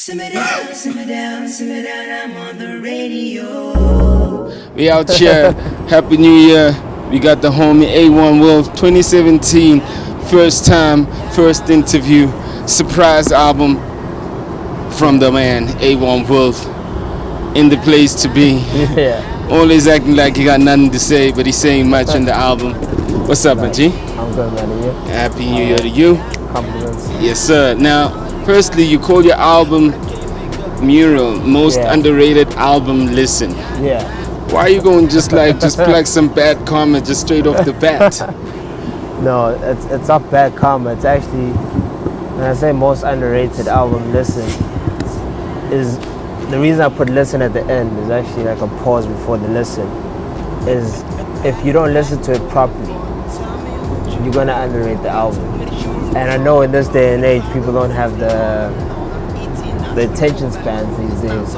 Simmer down, simmer down, simmer down, I'm on the radio. We out here. Happy New Year. We got the homie Aewon Wolf 2017. First time, first interview. Surprise album from the man Aewon Wolf. In the place to be. Yeah. Always acting like he got nothing to say, but he's saying much on the album. What's up, man, G? I'm good, man. And you? Happy New Year to you. Compliments. Yes, sir. Now, firstly, you call your album MURAL, most underrated album. Listen. Yeah. Why are you going just plug some bad comment just straight off the bat? No, it's not bad karma. It's actually, when I say most underrated album, listen, is the reason I put listen at the end is actually like a pause before the listen. Is if you don't listen to it properly, you're gonna underrate the album. And I know in this day and age, people don't have the attention spans these days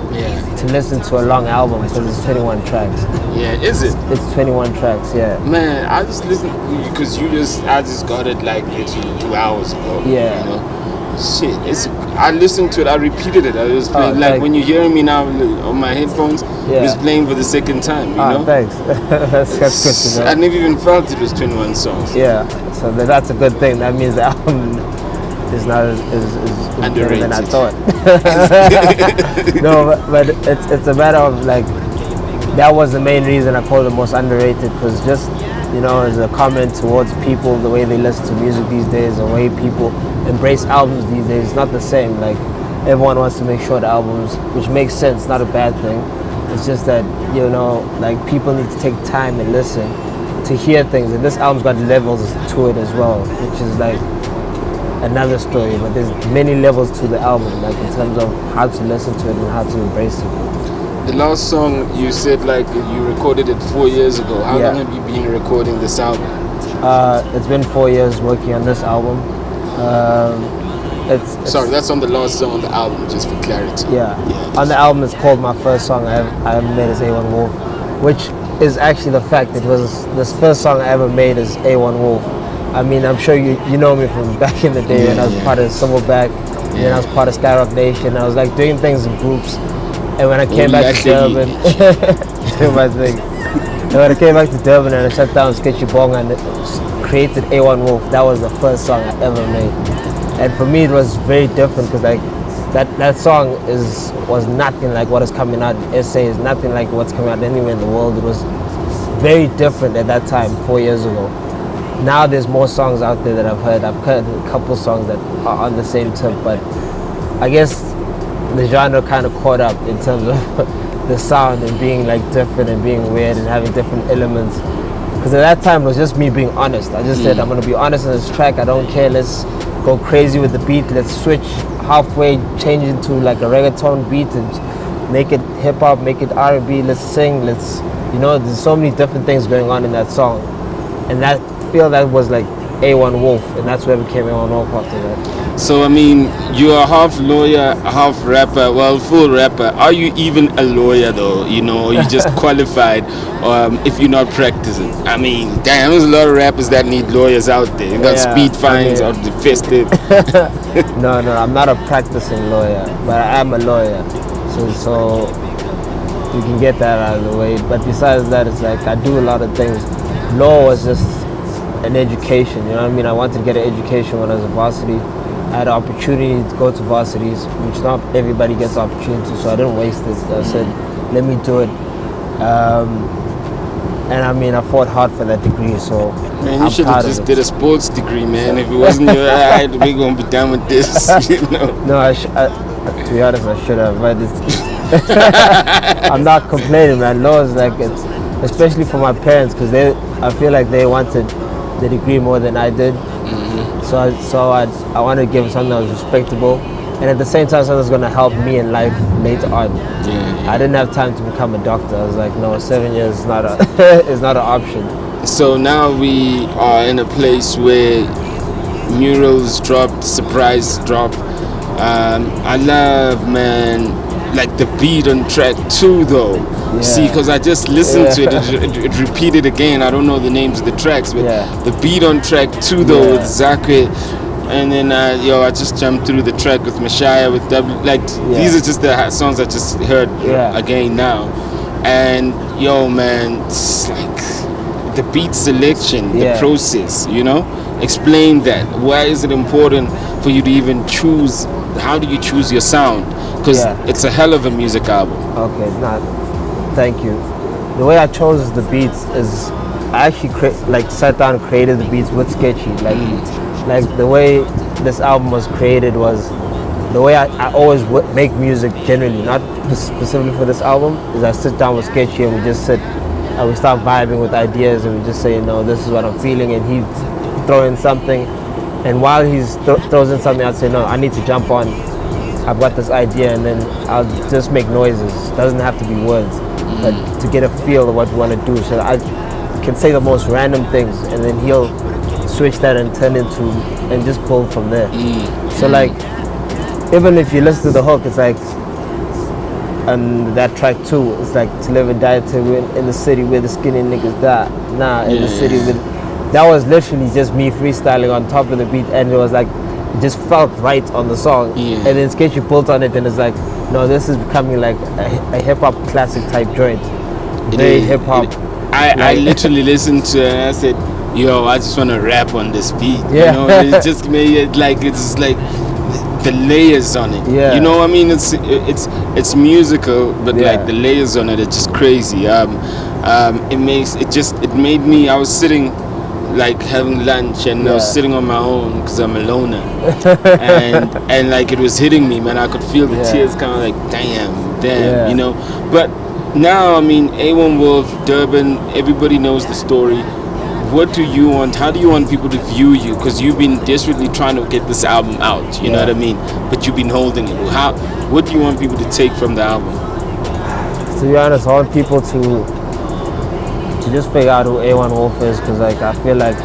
to listen to a long album because it's 21 tracks. Yeah, is it? It's 21 tracks, yeah. Man, I just listened because I just got it like literally 2 hours ago. Yeah. You know? Shit, I listened to it, I repeated it. I was playing like when you're hearing me now on my headphones, it was playing for the second time, you know? Thanks. that's good to know. I never even felt it was 21 songs. Yeah, so that's a good thing. That means the album is not as better than I thought. No, but it's a matter of like, that was the main reason I called it most underrated, because just, you know, as a comment towards people, the way they listen to music these days, the way people embrace albums these days, it's not the same. Like, everyone wants to make sure the albums, which makes sense, not a bad thing. It's just that, you know, like, people need to take time and listen to hear things, and this album's got levels to it as well, which is like another story. But there's many levels to the album, like in terms of how to listen to it and how to embrace it. The last song you said like you recorded it 4 years ago. How long have you been recording this album? It's been 4 years working on this album. Sorry, that's on the last song on the album, just for clarity. Yeah. On the album, it's called My First Song I ever made as Aewon Wolf, which is actually the fact. It was this first song I ever made as Aewon Wolf. I mean, I'm sure you know me from back in the day when I was part of Silverback, and then I was part of Skyrock Nation. I was like doing things in groups. And when I came back to Durban, doing my thing. And when I came back to Durban and I shut down Sketchy Bong and created Aewon Wolf, that was the first song I ever made. And for me, it was very different because like that song was nothing like what is coming out in SA, is nothing like what's coming out anywhere in the world. It was very different at that time, 4 years ago. Now there's more songs out there that I've heard. I've heard a couple songs that are on the same tip, but I guess the genre kind of caught up in terms of the sound and being like different and being weird and having different elements. Because at that time it was just me being honest. I just said I'm gonna be honest on this track. I don't care. Let's go crazy with the beat. Let's switch halfway, change into like a reggaeton beat and make it hip hop, make it R&B. Let's sing. Let's, you know, there's so many different things going on in that song, and that feel that was like Aewon Wolf, and that's where we became Aewon Wolf after that. So I mean, you are half lawyer, half rapper. Well, full rapper. Are you even a lawyer though? You know, or you just qualified? If you're not practicing, I mean, damn, there's a lot of rappers that need lawyers out there. You got speed fines out the festive. No, I'm not a practicing lawyer, but I am a lawyer. So you can get that out of the way. But besides that, it's like I do a lot of things. Law was just an education, you know what I mean? I wanted to get an education when I was a varsity. I had an opportunity to go to varsities, which not everybody gets the opportunity, so I didn't waste it. I said, let me do it. And I mean, I fought hard for that degree, so man, you should have just did a sports degree, man. If it wasn't your eye, we're going to be done with this, you know? No, to be honest, I should have, but I'm not complaining, man. Law is like, it's, especially for my parents, because I feel like they wanted the degree more than I did. So I wanted to give them something that was respectable, and at the same time something that's going to help me in life later on. I didn't have time to become a doctor. I was like, no, 7 years is not is not an option. So now we are in a place where murals dropped, surprise drop. I love, man, like the beat on track 2 though. See, because I just listened to it repeated again. I don't know the names of the tracks, but the beat on track 2 though with Zakwe, and then I just jumped through the track with Mashaya with W. Like these are just the songs I just heard again now, and yo man, it's like the beat selection, the process, you know. Explain that. Why is it important for you to even choose? How do you choose your sound? Because it's a hell of a music album. Okay, thank you. The way I chose the beats is I actually sat down and created the beats with Sketchy. Like the way this album was created was the way I always make music generally, not specifically for this album. Is I sit down with Sketchy and we just sit and we start vibing with ideas and we just say, no, this is what I'm feeling, and he throw in something, and while he's throws in something, I'd say, no, I need to jump on. I've got this idea, and then I'll just make noises. It doesn't have to be words, but to get a feel of what we want to do. So I can say the most random things, and then he'll switch that and turn into and just pull from there. So like, even if you listen to the hook, it's like, and that track too, it's like to live and die till in the city where the skinny niggas die. In the city with. That was literally just me freestyling on top of the beat, and it was like, it just felt right on the song. And then Sketchy pulled on it, and it's like, no, this is becoming like a hip hop classic type joint. Very hip hop. I literally listened to it and I said, yo, I just want to rap on this beat. You know, it just made it like, it's like the layers on it. You know, I mean, it's musical, but like the layers on it are just crazy. It made me. I was sitting, like having lunch, and I was sitting on my own because I'm a loner, and like it was hitting me, man. I could feel the tears kind of like damn, you know. But now, I mean, Aewon Wolf, Durban, everybody knows the story. What do you want? How do you want people to view you? Because you've been desperately trying to get this album out, you know what I mean? But you've been holding it. What do you want people to take from the album? To be honest, I want people to just figure out who Aewon Wolf is, because like I feel like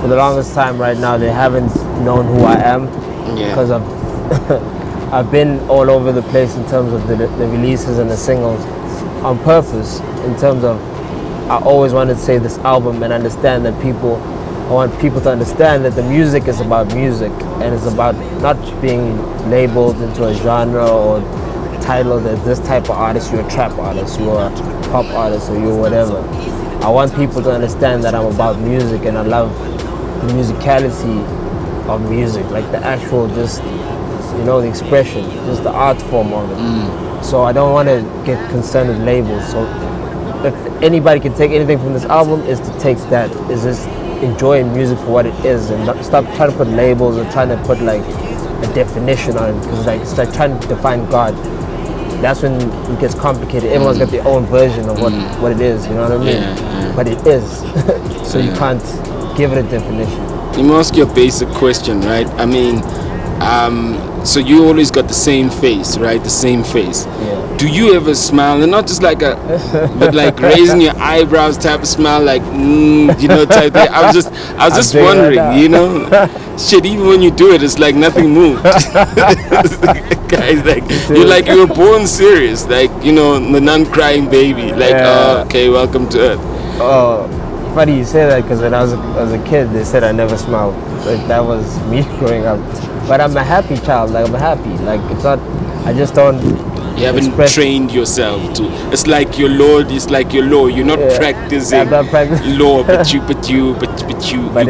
for the longest time right now they haven't known who I am, because I've been all over the place in terms of the releases and the singles on purpose, in terms of I always wanted to say this album and understand that I want people to understand that the music is about music, and it's about not being labeled into a genre or titled as this type of artist. You're a trap artist, you're a pop artist, or you're whatever. I want people to understand that I'm about music, and I love the musicality of music, like the actual, just, you know, the expression, just the art form of it. So I don't want to get concerned with labels. So if anybody can take anything from this album, is to take that, is just enjoying music for what it is, and not, stop trying to put labels or trying to put like a definition on it, because like it's like trying to define God. That's when it gets complicated. Everyone's got their own version of what it is, you know what I mean? But it is. So you can't give it a definition. Let me ask you a basic question, right? I mean, so you always got the same face, right? The same face. Do you ever smile, and not just like but like raising your eyebrows type of smile, like you know, type thing? I was just wondering, you know, shit. Even when you do it, it's like nothing moved. Guys, like you were born serious, like, you know, the non-crying baby, like okay, welcome to Earth. Oh, funny you say that, because when I was a kid, they said I never smiled. Like that was me growing up. But I'm a happy child. Like I'm happy. Like it's not. I just don't. You haven't trained yourself to. It's like your Lord. It's like your law. You're not practicing law, but you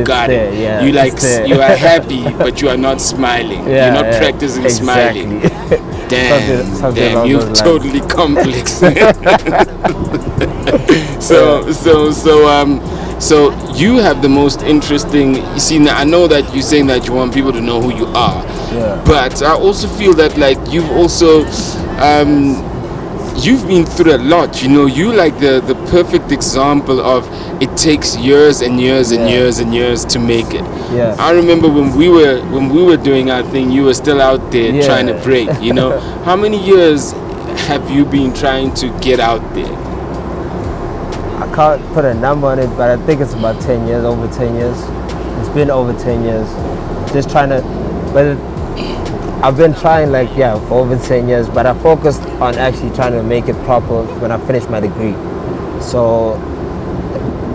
got there, it. You like you are happy, but you are not smiling. You're not practicing smiling. Damn, you totally complex. So you have the most interesting. You see, now I know that you're saying that you want people to know who you are, but I also feel that like you've also you've been through a lot. You know, you like the perfect example of it takes years and years and years and years to make it. I remember when we were doing our thing, you were still out there trying to break. You know, how many years have you been trying to get out there? I can't put a number on it, but I think it's about 10 years, over 10 years. It's been over 10 years. Just trying to, but I've been trying like, for over 10 years, but I focused on actually trying to make it proper when I finished my degree. So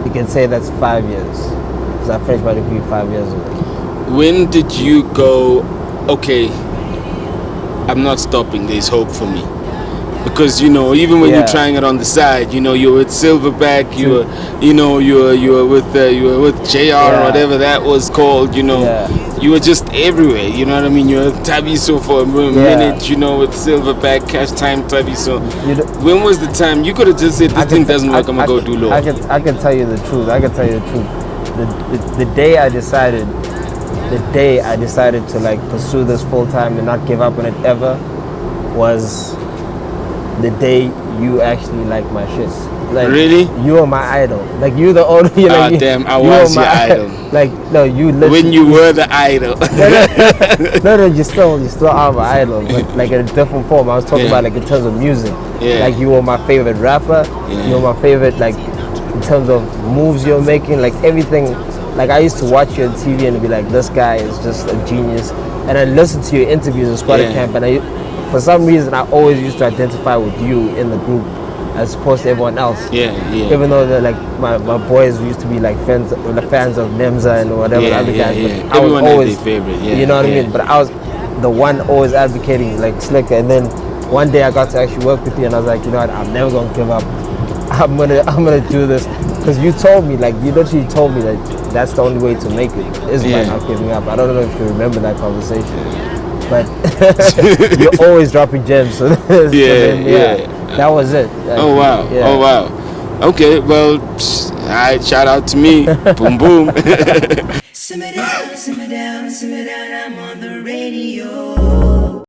you can say that's 5 years, because I finished my degree 5 years ago. when did you go, okay, I'm not stopping, there's hope for me? Because even when you're trying it on the side, you're with Silverback, you were with JR or whatever that was called, you were just everywhere, you know what I mean? You were Tabiso for a minute, with Silverback, Cash Time Tabiso. When was the time you could have just said this thing doesn't work, I'm gonna go do low? I can tell you the truth. The day I decided to like pursue this full time and not give up on it ever was the day you actually like my shit. Like, really? You are my idol. Like, you the only. Damn! I was your idol. Like, no, you literally. When you were the idol. no, you still are my idol, but like in a different form. I was talking about like in terms of music. Yeah. Like, you were my favorite rapper. Yeah. You were my favorite, like, in terms of moves you're making, like everything. Like, I used to watch you on TV and be like, this guy is just a genius. And I listened to your interviews in Squatter Camp, and for some reason, I always used to identify with you in the group as opposed to everyone else. Yeah. Even though they're like my boys used to be like fans of Nemza and whatever the other guys. But I was always had their favorite. You know what I mean? But I was the one always advocating like Slicker. And then one day I got to actually work with you, and I was like, you know what? I'm never gonna give up. I'm gonna do this, because you told me, like, you literally told me that that's the only way to make it is by not giving up. I don't know if you remember that conversation, but you're always dropping gems. So that was it. Like, oh wow. Okay, well, alright, shout out to me. Boom boom. Simmer down, I'm on the radio.